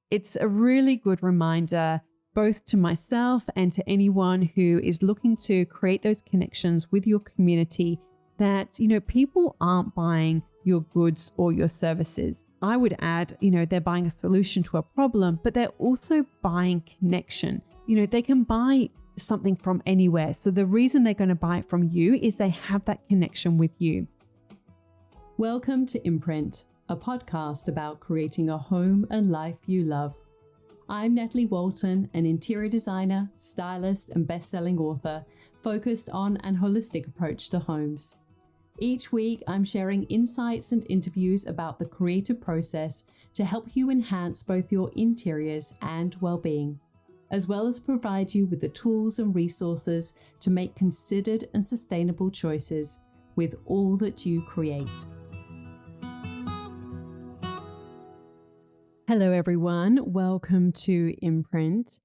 it's a really good reminder both to myself and to anyone who is looking to create those connections with your community that, people aren't buying your goods or your services. I would add, they're buying a solution to a problem, but they're also buying connection. They can buy something from anywhere. So the reason they're going to buy it from you is they have that connection with you. Welcome to Imprint, a podcast about creating a home and life you love. I'm Natalie Walton, an interior designer, stylist, and best-selling author focused on an holistic approach to homes. Each week, I'm sharing insights and interviews about the creative process to help you enhance both your interiors and well-being, as well as provide you with the tools and resources to make considered and sustainable choices with all that you create. Hello, everyone. Welcome to Imprint.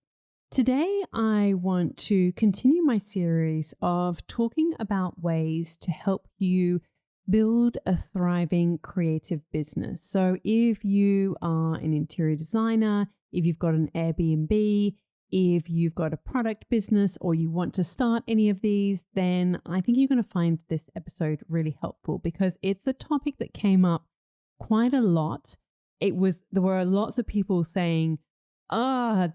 Today, I want to continue my series of talking about ways to help you build a thriving creative business. So if you are an interior designer, if you've got an Airbnb, if you've got a product business, or you want to start any of these, then I think you're going to find this episode really helpful because it's a topic that came up quite a lot. There were lots of people saying,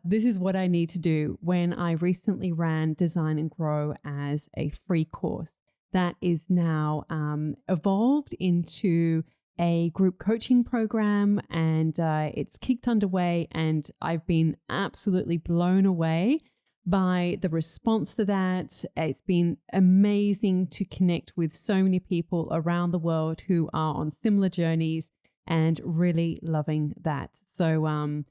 this is what I need to do, when I recently ran Design and Grow as a free course that is now evolved into a group coaching program, and it's kicked underway, and I've been absolutely blown away by the response to that. It's been amazing to connect with so many people around the world who are on similar journeys and really loving that. So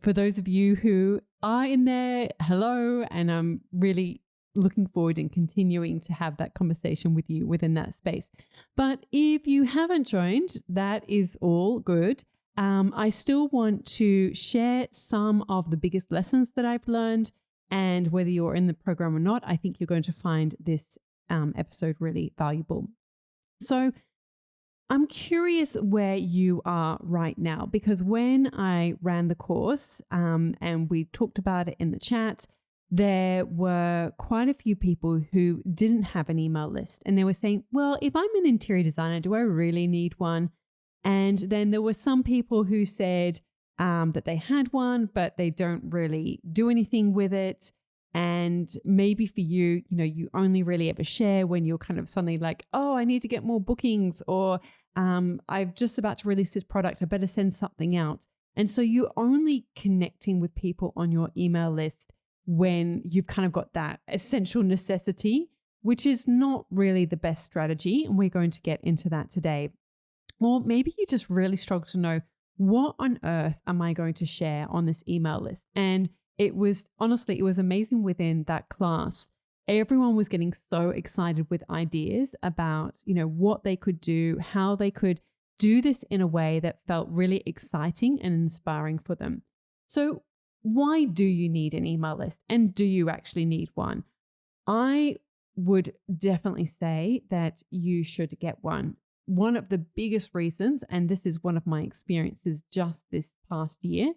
for those of you who are in there, hello, and I'm really looking forward and continuing to have that conversation with you within that space. But if you haven't joined, that is all good. I still want to share some of the biggest lessons that I've learned, and whether you're in the program or not, I think you're going to find this episode really valuable. So I'm curious where you are right now, because when I ran the course and we talked about it in the chat, there were quite a few people who didn't have an email list, and they were saying, well, if I'm an interior designer, do I really need one? And then there were some people who said that they had one, but they don't really do anything with it. And maybe for you, you only really ever share when you're kind of suddenly like, oh, I need to get more bookings, or I'm just about to release this product, I better send something out. And so you're only connecting with people on your email list when you've kind of got that essential necessity, which is not really the best strategy. And we're going to get into that today. Or maybe you just really struggle to know, what on earth am I going to share on this email list? And it was amazing within that class. Everyone was getting so excited with ideas about, what they could do, how they could do this in a way that felt really exciting and inspiring for them. So why do you need an email list? And do you actually need one? I would definitely say that you should get one. One of the biggest reasons, and this is one of my experiences just this past year,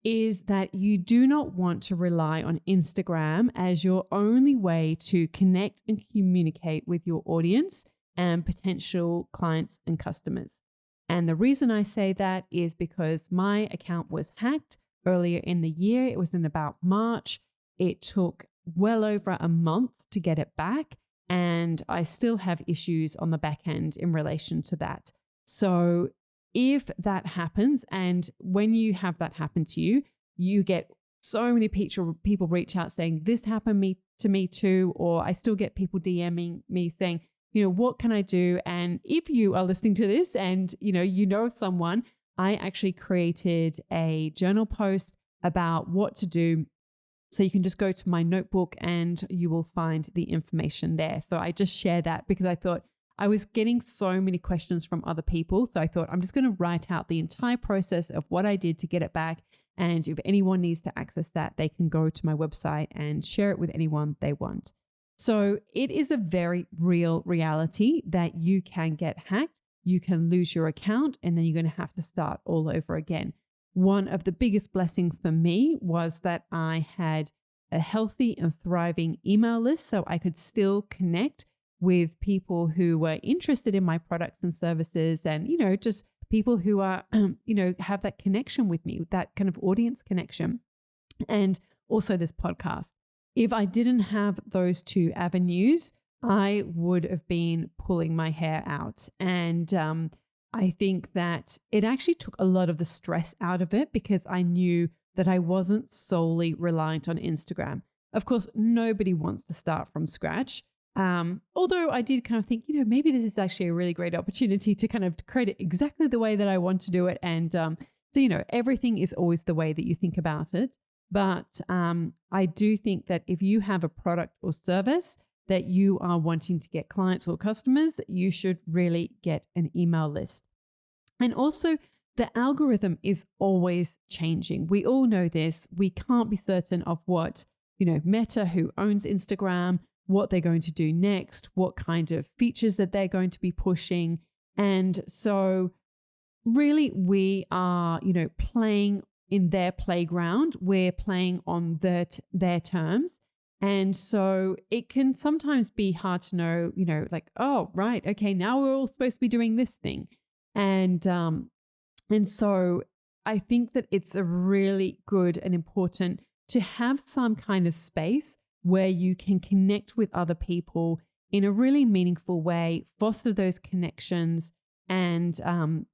is that you do not want to rely on Instagram as your only way to connect and communicate with your audience and potential clients and customers. And the reason I say that is because my account was hacked earlier in the year. It was in about March. It took well over a month to get it back, and I still have issues on the back end in relation to that. So if that happens, and when you have that happen to you, you get so many people reach out saying, this happened to me too, or I still get people DMing me saying, what can I do? And if you are listening to this and you know of someone, I actually created a journal post about what to do. So you can just go to my notebook and you will find the information there. So I just share that because I thought I was getting so many questions from other people. So I thought I'm just going to write out the entire process of what I did to get it back. And if anyone needs to access that, they can go to my website and share it with anyone they want. So it is a very real reality that you can get hacked, you can lose your account, and then you're going to have to start all over again. one of the biggest blessings for me was that I had a healthy and thriving email list so I could still connect with people who were interested in my products and services and, just people who are, have that connection with me, that kind of audience connection. And also this podcast. If I didn't have those two avenues, I would have been pulling my hair out. And I think that it actually took a lot of the stress out of it because I knew that I wasn't solely reliant on Instagram. Of course, nobody wants to start from scratch. Although I did kind of think, maybe this is actually a really great opportunity to kind of create it exactly the way that I want to do it. And so, everything is always the way that you think about it. But I do think that if you have a product or service that you are wanting to get clients or customers, you should really get an email list. And also, the algorithm is always changing. We all know this. We can't be certain of what, Meta, who owns Instagram, what they're going to do next, what kind of features that they're going to be pushing. And so really we are, playing in their playground. We're playing on their terms. And so it can sometimes be hard to know, like, oh, right, okay, now we're all supposed to be doing this thing. And so I think that it's a really good and important to have some kind of space where you can connect with other people in a really meaningful way, foster those connections, and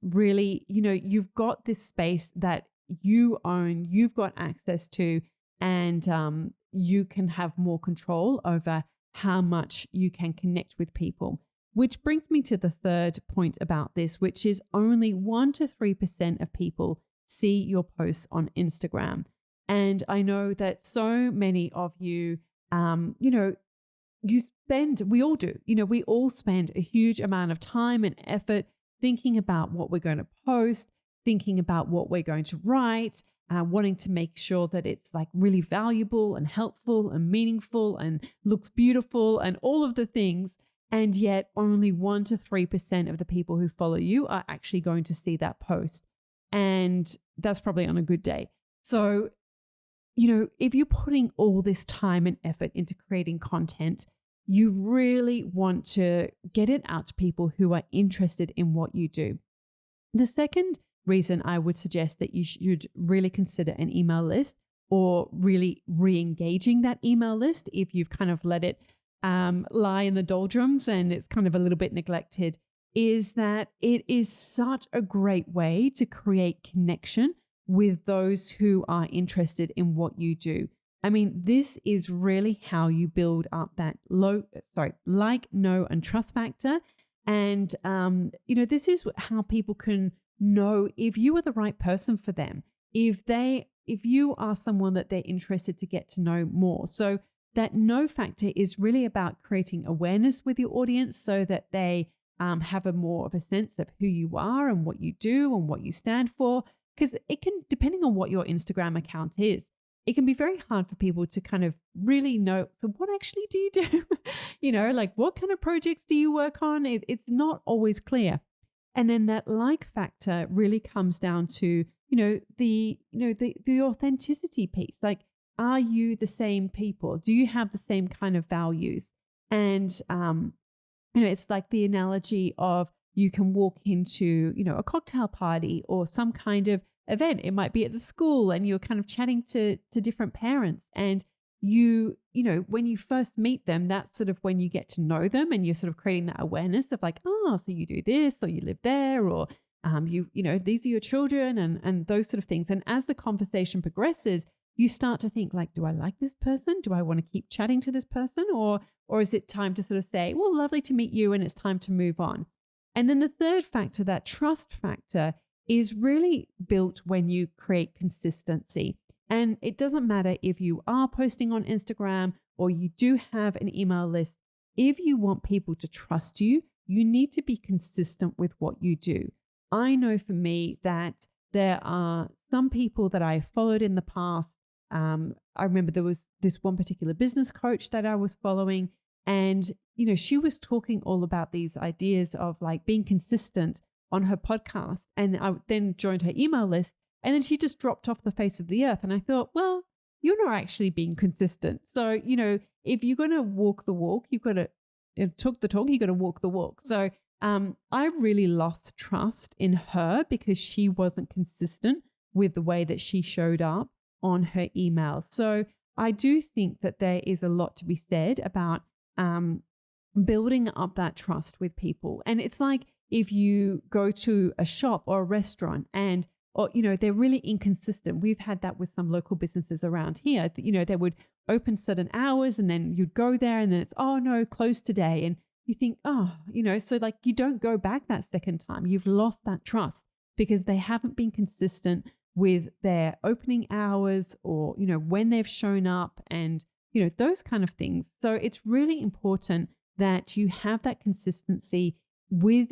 really, you've got this space that you own, you've got access to, and you can have more control over how much you can connect with people. Which brings me to the third point about this, which is only 1% to 3% of people see your posts on Instagram. And I know that so many of you, we all do, we all spend a huge amount of time and effort thinking about what we're going to post, thinking about what we're going to write, wanting to make sure that it's like really valuable and helpful and meaningful and looks beautiful and all of the things. And yet only 1% to 3% of the people who follow you are actually going to see that post. And that's probably on a good day. So, if you're putting all this time and effort into creating content, you really want to get it out to people who are interested in what you do. The second reason I would suggest that you should really consider an email list or really re-engaging that email list if you've kind of let it lie in the doldrums and it's kind of a little bit neglected, is that it is such a great way to create connection with those who are interested in what you do. I mean, this is really how you build up that like, know, and trust factor. And, this is how people can know if you are the right person for them, if you are someone that they're interested to get to know more. So that know factor is really about creating awareness with your audience so that they have a more of a sense of who you are and what you do and what you stand for. Because it can, depending on what your Instagram account is, it can be very hard for people to kind of really know, so what actually do you do? Like what kind of projects do you work on? It's not always clear. And then that like factor really comes down to, the authenticity piece. Like, are you the same people? Do you have the same kind of values? And, it's like the analogy of you can walk into, a cocktail party or some kind of event. It might be at the school and you're kind of chatting to different parents, and when you first meet them, that's sort of when you get to know them and you're sort of creating that awareness of like, oh, so you do this, or you live there, or these are your children, and those sort of things. And as the conversation progresses, you start to think like, do I like this person? Do I want to keep chatting to this person? Or is it time to sort of say, well, lovely to meet you, and it's time to move on? And then the third factor, that trust factor, is really built when you create consistency. And it doesn't matter if you are posting on Instagram or you do have an email list. If you want people to trust you, you need to be consistent with what you do. I know for me that there are some people that I followed in the past. I remember there was this one particular business coach that I was following, and she was talking all about these ideas of like being consistent on her podcast. And I then joined her email list, And then she just dropped off the face of the earth. And I thought, well, you're not actually being consistent. So, if you're going to walk the walk, you've got to talk the talk, you got to walk the walk. So I really lost trust in her because she wasn't consistent with the way that she showed up on her emails. So I do think that there is a lot to be said about building up that trust with people. And it's like if you go to a shop or a restaurant and they're really inconsistent. We've had that with some local businesses around here. They would open certain hours and then you'd go there and then it's, oh no, closed today. And you think, so like you don't go back that second time. You've lost that trust because they haven't been consistent with their opening hours or, when they've shown up and, those kind of things. So it's really important that you have that consistency with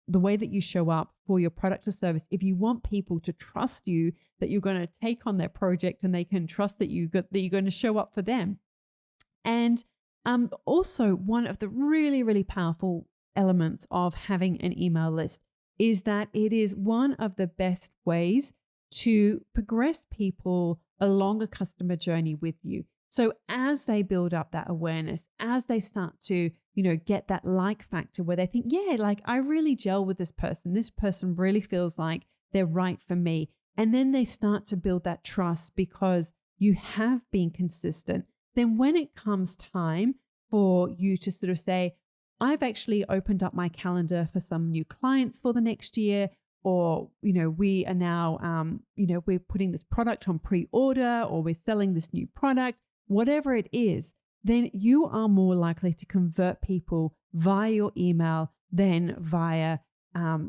the way that you show up for your product or service. If you want people to trust you, that you're going to take on their project and they can trust that you're going to show up for them. And also one of the really, really powerful elements of having an email list is that it is one of the best ways to progress people along a customer journey with you. So as they build up that awareness, as they start to, get that like factor where they think, yeah, like I really gel with this person. This person really feels like they're right for me. And then they start to build that trust because you have been consistent. Then when it comes time for you to sort of say, I've actually opened up my calendar for some new clients for the next year, or, we are now, we're putting this product on pre-order, or we're selling this new product, whatever it is, then you are more likely to convert people via your email than via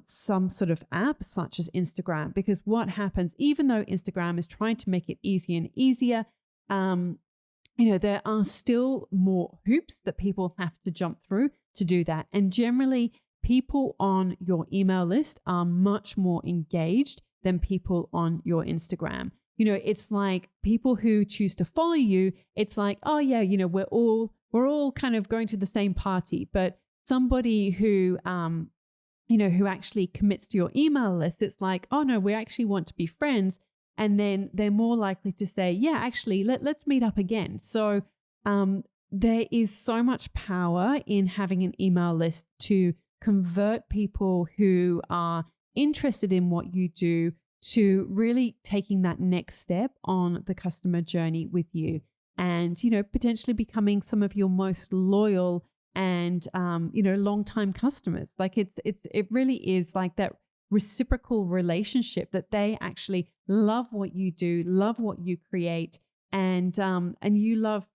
some sort of app such as Instagram. Because what happens, even though Instagram is trying to make it easier and easier, there are still more hoops that people have to jump through to do that. And generally, people on your email list are much more engaged than people on your Instagram. It's like people who choose to follow you, it's like, oh yeah, we're all kind of going to the same party. But somebody who, who actually commits to your email list, it's like, oh no, we actually want to be friends. And then they're more likely to say, yeah, actually, let's meet up again. So there is so much power in having an email list to convert people who are interested in what you do to really taking that next step on the customer journey with you and, potentially becoming some of your most loyal and, long-time customers. Like it really is like that reciprocal relationship that they actually love what you do, love what you create, and you love,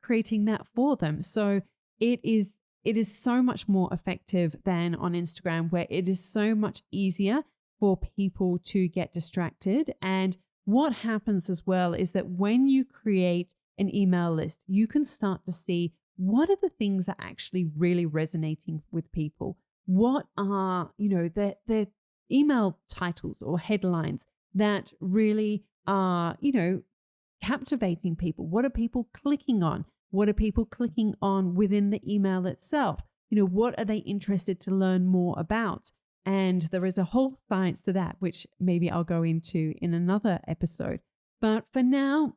creating that for them. So it is so much more effective than on Instagram, where it is so much easier for people to get distracted. And what happens as well is that when you create an email list, you can start to see what are the things that are actually really resonating with people. What are, the email titles or headlines that really are, captivating people? What are people clicking on? What are people clicking on within the email itself? What are they interested to learn more about? And there is a whole science to that, which maybe I'll go into in another episode. But for now,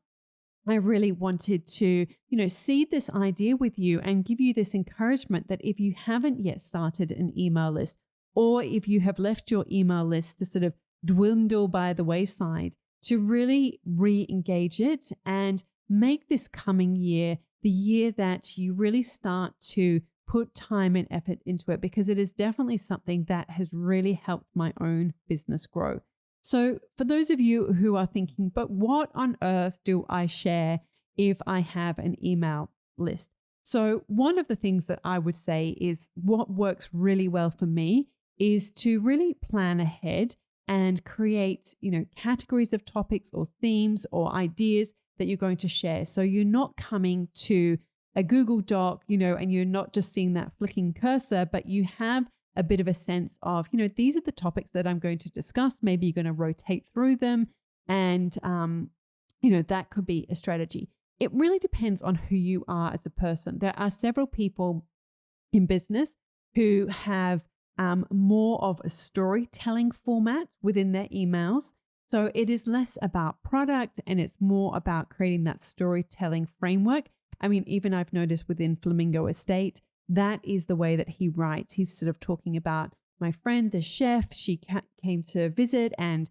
I really wanted to, seed this idea with you and give you this encouragement that if you haven't yet started an email list, or if you have left your email list to sort of dwindle by the wayside, to really re-engage it and make this coming year the year that you really start to put time and effort into it, because it is definitely something that has really helped my own business grow. So for those of you who are thinking, but what on earth do I share if I have an email list? So one of the things that I would say is what works really well for me is to really plan ahead and create, categories of topics or themes or ideas that you're going to share. So you're not coming to a Google Doc, and you're not just seeing that flicking cursor, but you have a bit of a sense of, these are the topics that I'm going to discuss. Maybe you're going to rotate through them. And, that could be a strategy. It really depends on who you are as a person. There are several people in business who have more of a storytelling format within their emails. So it is less about product and it's more about creating that storytelling framework. I mean, even I've noticed within Flamingo Estate, that is the way that he writes. He's sort of talking about my friend, the chef, she came to visit and,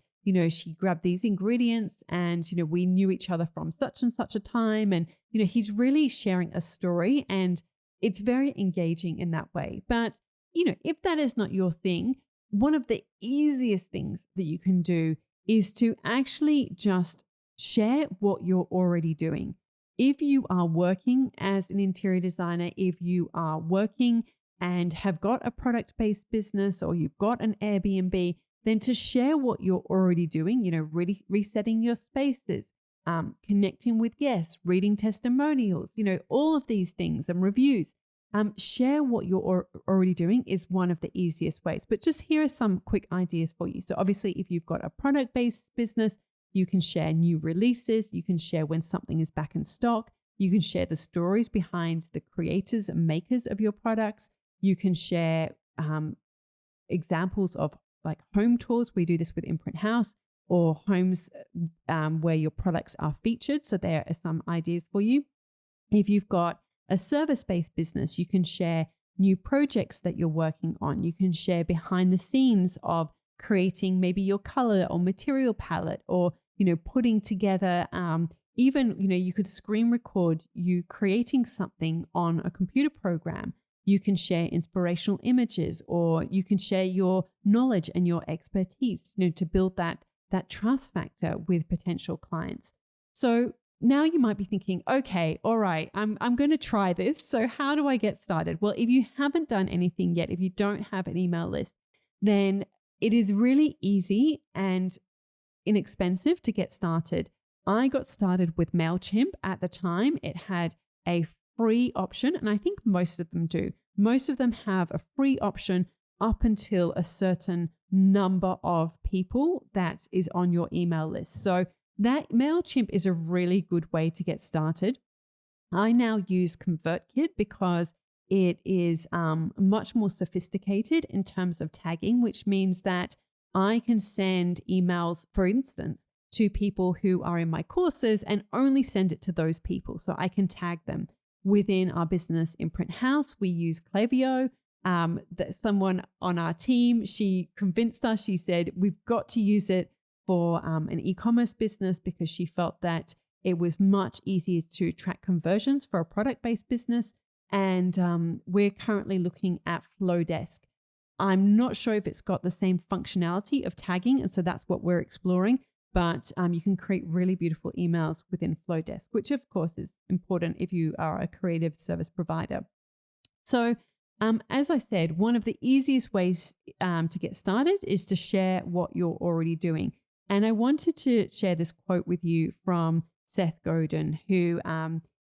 she grabbed these ingredients and, we knew each other from such and such a time. And, he's really sharing a story and it's very engaging in that way. But, if that is not your thing, one of the easiest things that you can do is to actually just share what you're already doing. If you are working as an interior designer, if you are working and have got a product-based business or you've got an Airbnb, then to share what you're already doing, really resetting your spaces, connecting with guests, reading testimonials, all of these things and reviews. Share what you're already doing is one of the easiest ways. But just here are some quick ideas for you. So obviously, if you've got a product-based business, you can share new releases. You can share when something is back in stock. You can share the stories behind the creators and makers of your products. You can share examples of like home tours. We do this with Imprint House, or homes where your products are featured. So there are some ideas for you. If you've got a service-based business, you can share new projects that you're working on. You can share behind the scenes of creating maybe your color or material palette, or putting together even you could screen record you creating something on a computer program. You can share inspirational images, or you can share your knowledge and your expertise to build that trust factor with potential clients. So now you might be thinking, okay, all right, I'm going to try this. So how do I get started? Well, if you haven't done anything yet, if you don't have an email list, then it is really easy and inexpensive to get started. I got started with MailChimp at the time. It had a free option, and I think most of them do. Most of them have a free option up until a certain number of people that is on your email list. So that MailChimp is a really good way to get started. I now use ConvertKit because it is much more sophisticated in terms of tagging, which means that I can send emails, for instance, to people who are in my courses and only send it to those people. So I can tag them. Within our business Imprint House, we use Klaviyo. That someone on our team, she convinced us, she said, we've got to use it for an e-commerce business because she felt that it was much easier to track conversions for a product-based business. And we're currently looking at Flowdesk. I'm not sure if it's got the same functionality of tagging, and so that's what we're exploring. But you can create really beautiful emails within Flowdesk, which of course is important if you are a creative service provider. So as I said, one of the easiest ways to get started is to share what you're already doing. And I wanted to share this quote with you from Seth Godin, who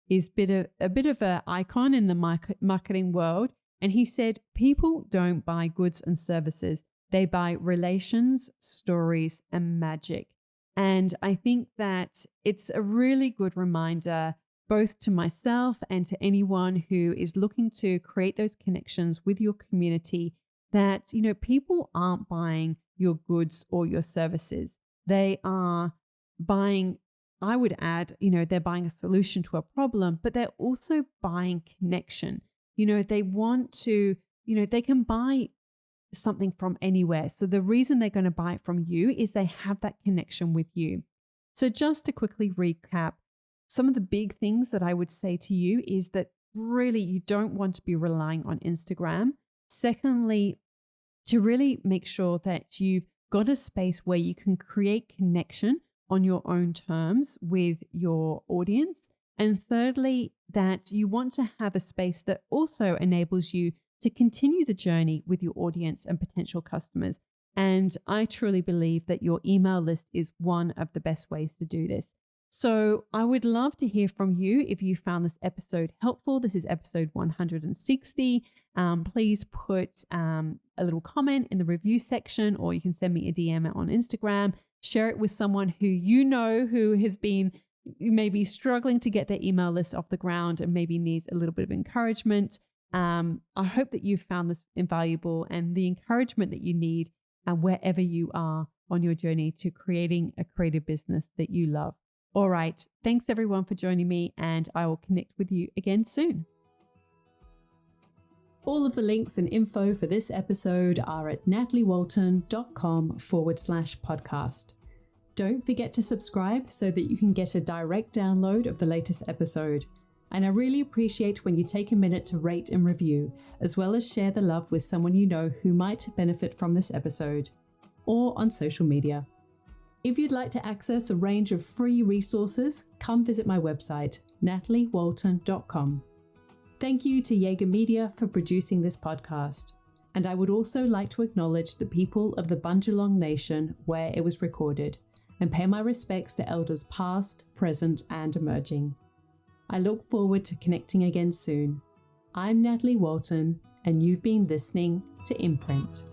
is a bit of an icon in the marketing world. And he said, people don't buy goods and services. They buy relations, stories, and magic. And I think that it's a really good reminder, both to myself and to anyone who is looking to create those connections with your community, that, people aren't buying your goods or your services. They are buying, I would add, they're buying a solution to a problem, but they're also buying connection. They want to, they can buy something from anywhere. So the reason they're going to buy it from you is they have that connection with you. So just to quickly recap, some of the big things that I would say to you is that really you don't want to be relying on Instagram. Secondly, to really make sure that you've got a space where you can create connection on your own terms with your audience. And thirdly, that you want to have a space that also enables you to continue the journey with your audience and potential customers. And I truly believe that your email list is one of the best ways to do this. So I would love to hear from you if you found this episode helpful. This is episode 160. Please put a little comment in the review section, or you can send me a DM on Instagram. Share it with someone who has been maybe struggling to get their email list off the ground and maybe needs a little bit of encouragement. I hope that you've found this invaluable and the encouragement that you need wherever you are on your journey to creating a creative business that you love. All right. Thanks everyone for joining me, and I will connect with you again soon. All of the links and info for this episode are at nataliewalton.com/podcast. Don't forget to subscribe so that you can get a direct download of the latest episode. And I really appreciate when you take a minute to rate and review, as well as share the love with someone you know who might benefit from this episode, or on social media. If you'd like to access a range of free resources, come visit my website, nataliewalton.com. Thank you to Jaeger Media for producing this podcast. And I would also like to acknowledge the people of the Bundjalung Nation where it was recorded, and pay my respects to elders past, present, and emerging. I look forward to connecting again soon. I'm Natalie Walton, and you've been listening to Imprint.